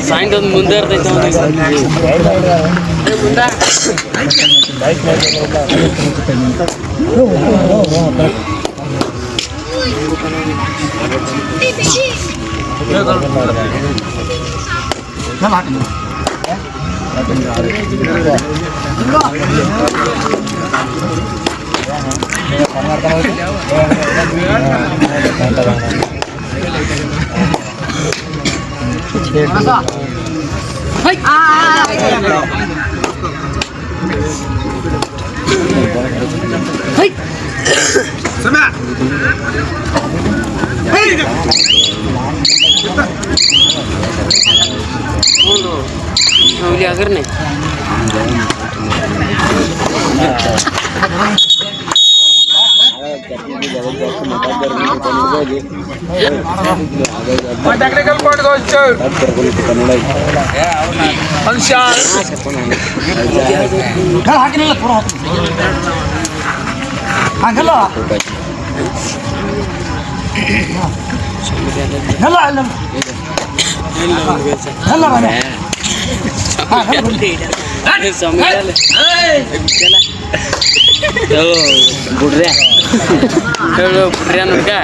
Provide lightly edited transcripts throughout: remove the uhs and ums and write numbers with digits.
ಸಾಯಂಕಾಲ ಮುಂದೆ ಇರ್ತೈತೆ अगर नहीं टेक्निकल पार्ट बुढ़िया नुका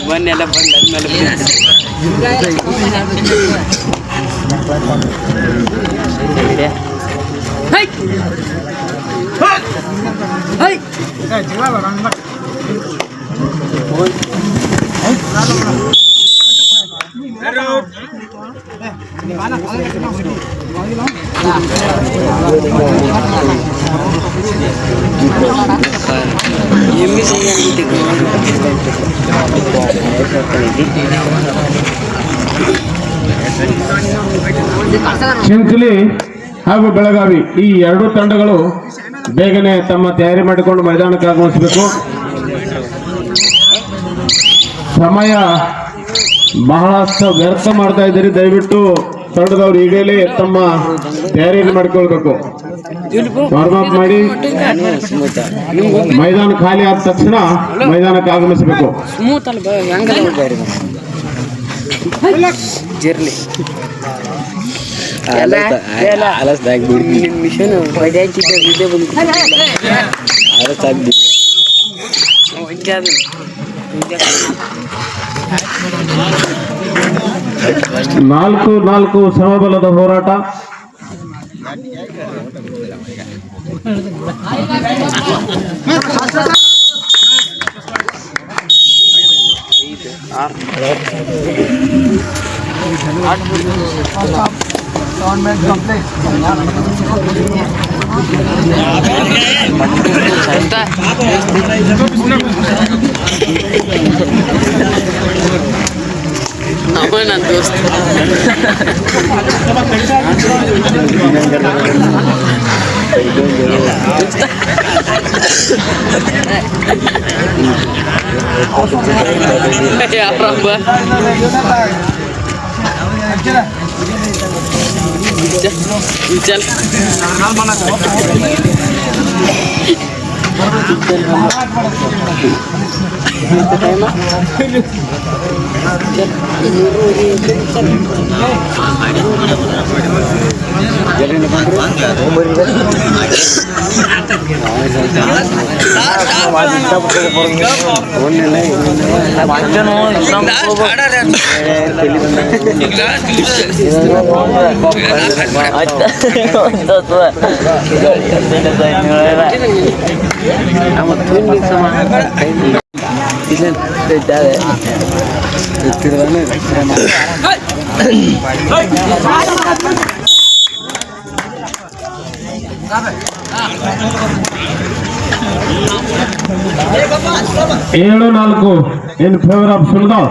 ಬನ್ನೆಲ್ಲ ಚಿಂಚಲಿ ಹಾಗೂ ಬೆಳಗಾವಿ ಈ ಎರಡು ತಂಡಗಳು ಬೇಗನೆ ತಮ್ಮ ತಯಾರಿ ಮಾಡಿಕೊಂಡು ಮೈದಾನಕ್ಕೆ ಆಗಮಿಸಬೇಕು. ಸಮಯ ಬಹಳಷ್ಟು ವ್ಯರ್ಥ ಮಾಡ್ತಾ ಇದ್ದೀರಿ. ದಯವಿಟ್ಟು ತಂಡದವರು ಈಗಲೇ ತಮ್ಮ ತಯಾರಿಯನ್ನು ಮಾಡಿಕೊಳ್ಬೇಕು. ವಾರ್ಮ್ ಮಾಡಿ ಮೈದಾನ ಖಾಲಿ ಆದ ತಕ್ಷಣ ಮೈದಾನಕ್ಕೆ ಆಗಮಿಸಬೇಕು. ನಾಲ್ಕು ಸಮಬಲದ ಹೋರಾಟ. ನನ್ನ ದೋಸ್ತ ಯಾರಪ್ಪ चल ಏಳು ನಾಲ್ಕು in favour of Sultan.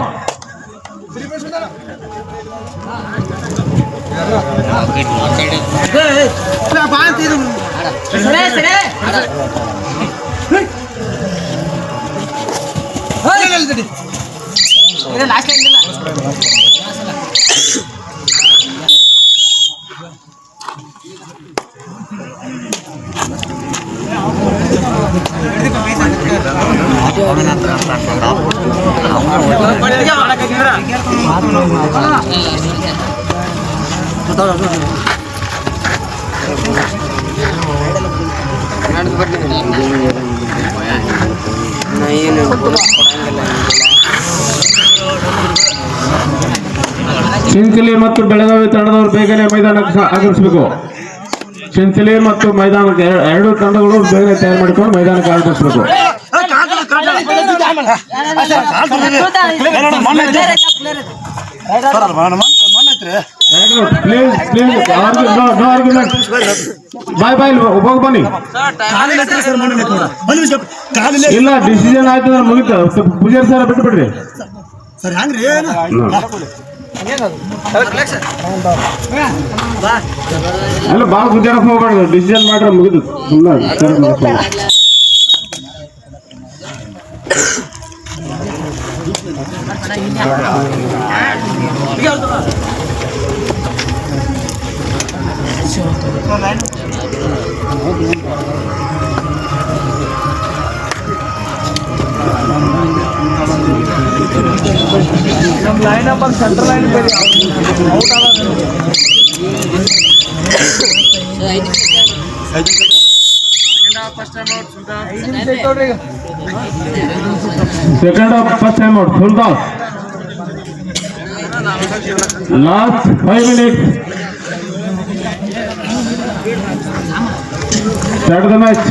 Chinchali ಮತ್ತು ಬೆಳಗಾವಿ ತಂಡದವರು ಬೇಗನೆ ಮೈದಾನಕ್ಕೆ ಆಗಮಿಸಬೇಕು. ಚಿಂಚಲಿ ಮತ್ತು ಮೈದಾನಕ್ಕೆ ಎರಡು ತಂಡಗಳು ಬೇಗನೆ ತಯಾರು ಮಾಡಿಕೊಂಡು ಮೈದಾನಕ್ಕೆ ಆಗಮಿಸಬೇಕು. ಬಾಯ್ ಬಾಯ್ ಹೋಗಿ ಬನ್ನಿ. ಇಲ್ಲ ಡಿಸಿಷನ್ ಆಯ್ತು ಅಂದ್ರೆ ಮುಗಿತು. ಪೂಜಾರಿ ಸರ್ ಬಿಟ್ಟು ಬಿಡ್ರಿ. ಅಲ್ಲ ಭಾಳ ಗುದ್ದಾಡಕ್ ಹೋಗ್ಬಾರ್ದು. ಡಿಸಿಷನ್ ಮಾಡ್ರೆ ಮುಗಿದು ಸುಮ್ಮನೆ. लाइन अपन सेंटर लाइन पे out second of first time out full toss last 5 minutes start the match.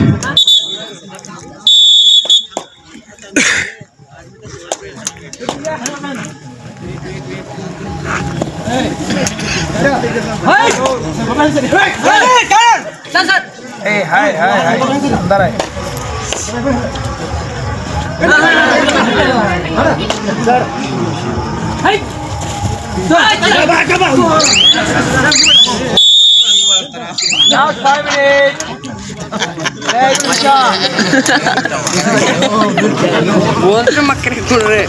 हाय अंदर है मक्कर कुड़े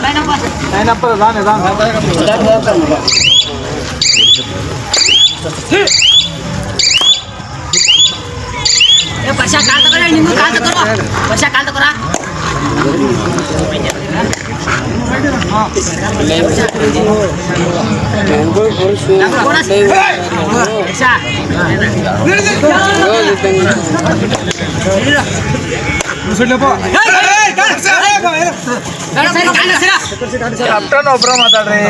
लाइन अप दान पैसा काल तक निम्न काल तक करो पैसा काल तक करा कैप्टन ಒಬ್ರ ಮಾತಾಡ್ರಿ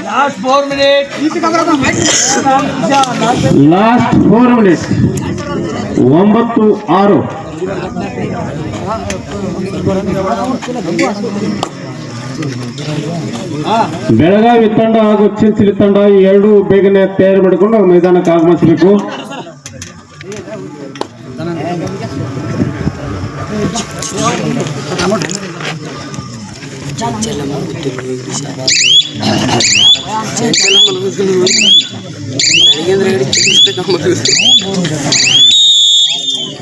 last 4 minutes last 4 minutes 9-6 Belagavi ತಂಡ ಹಾಗೂ ಚಿಂಚಲಿ ತಂಡ ಈ ಎರಡು ಬೇಗನೆ ತಯಾರು ಮಾಡಿಕೊಂಡು ಮೈದಾನಕ್ಕೆ ಆಗಮಿಸಬೇಕು.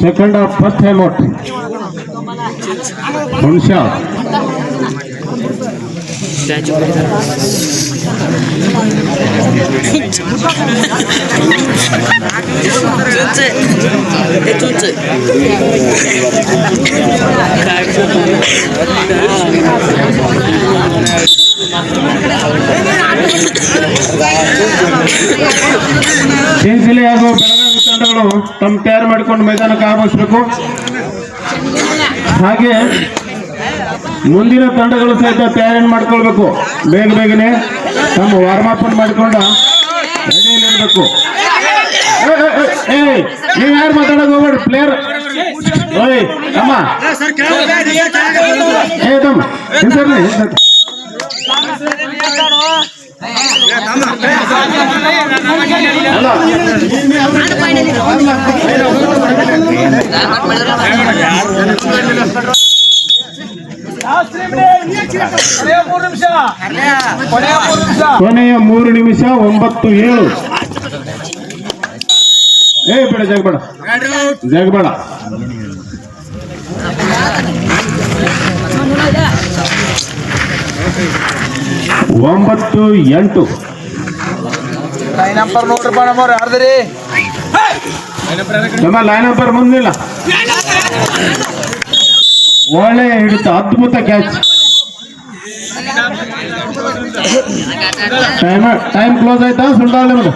Second of first time out. Punsha. Chinchali ಹಾಗೂ ಬೆಳಗಾವಿ ತಂಡಗಳು ತಮ್ಮ ತಯಾರು ಮಾಡಿಕೊಂಡು ಮೈದಾನಕ್ಕೆ ಆಗಮಿಸಬೇಕು. ಹಾಗೆ ಮುಂದಿನ ತಂಡಗಳು ಸಹಿತ ತಯಾರಿ ಮಾಡ್ಕೊಳ್ಬೇಕು. ಬೇಗನೆ ತಮ್ಮ ವಾರ್ಮ್ ಅಪ್ ಮಾಡಿಕೊಂಡು ರೆಡಿಯಲ್ಲಿರಬೇಕು. ನೀವು ಯಾರು ಮಾತಾಡೋಕೆ ಹೋಗ್ಬೇಡಿ. ಪ್ಲೇಯರ್ ಓಯ್ ಅಮ್ಮ ತಮ್ಮ ಕೊನೆಯ 3 ನಿಮಿಷ 9-7. ಬೇಡ ಜಗಬೇಡ 9-8. ಲೈನ್ ನಂಬರ್ ನೋಡ್ರಪ್ಪ ನಮ್ಮವ್ರು ಯಾರ್ದ್ರಿ ನಮ್ಮ ಲೈನ್ ನಂಬರ್ ಮುಂದಿಲ್ಲ. ಒಳ್ಳೆ ಹಿಡಿತ, ಅದ್ಭುತ ಕ್ಯಾಚ್. ಟೈಮ್ ಕ್ಲೋಸ್ ಆಯ್ತಾ ಸುಲ್ತಾನ್ ನಿಮ್ದು?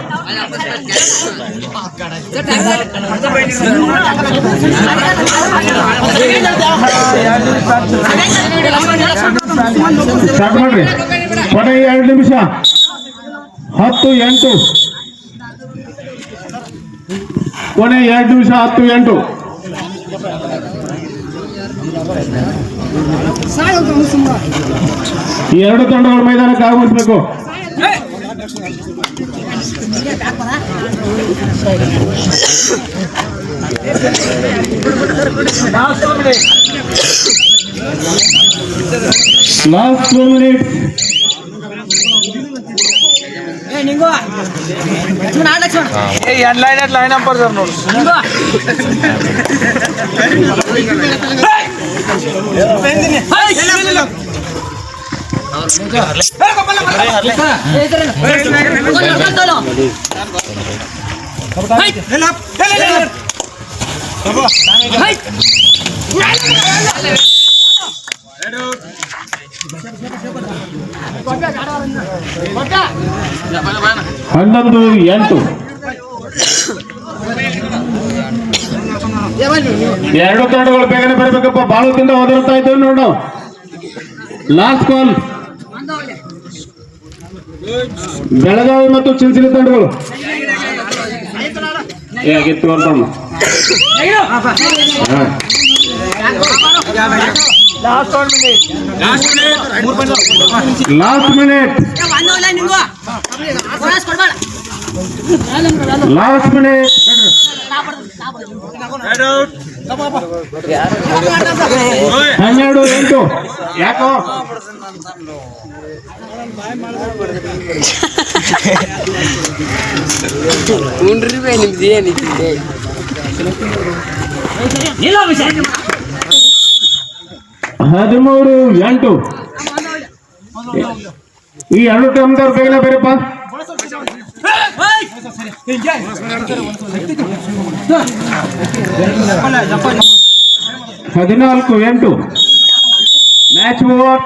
ಸ್ಟಾರ್ಟ್ ಮಾಡ್ರಿ. ಕೊನೆಯ 2 ನಿಮಿಷ 10-8. ಕೊನೆಯ 2 ನಿಮಿಷ 10-8. ಈ 2 ತಂಡಗಳು ಮೈದಾನಕ್ಕೆ ಆಗಮಿಸಬೇಕು. Last 2 minutes. ಲೈನ್ ನಂಬರ್ ನೋಡ್ರಿ ಹನ್ನೊಂದು 8. 2 ತಂಡಗಳು ಬೇಗನೆ ಬರಬೇಕಪ್ಪ. ಬಾಳುತ್ತಿಂದ ಓದಿರ್ತಾ ಇದ್ದೇವೆ ನೋಡು. Last call. ಬೆಳಗಾವಿ ಮತ್ತು ಚಿಂಚಲಿ ತಂಡಗಳು ಹೇಗಿತ್ತು ಅಂತ last 1 minute. Last minute. Last minute. 12-8. ಯಾಕೋ ನಿಮ್ದು ಏನಿದೆ 13-8. ಈ 2 ಟೈಮ್ದವ್ರು ಬೇಗನೆ ಬೇರೆಪ್ಪ. 14-8. Match over.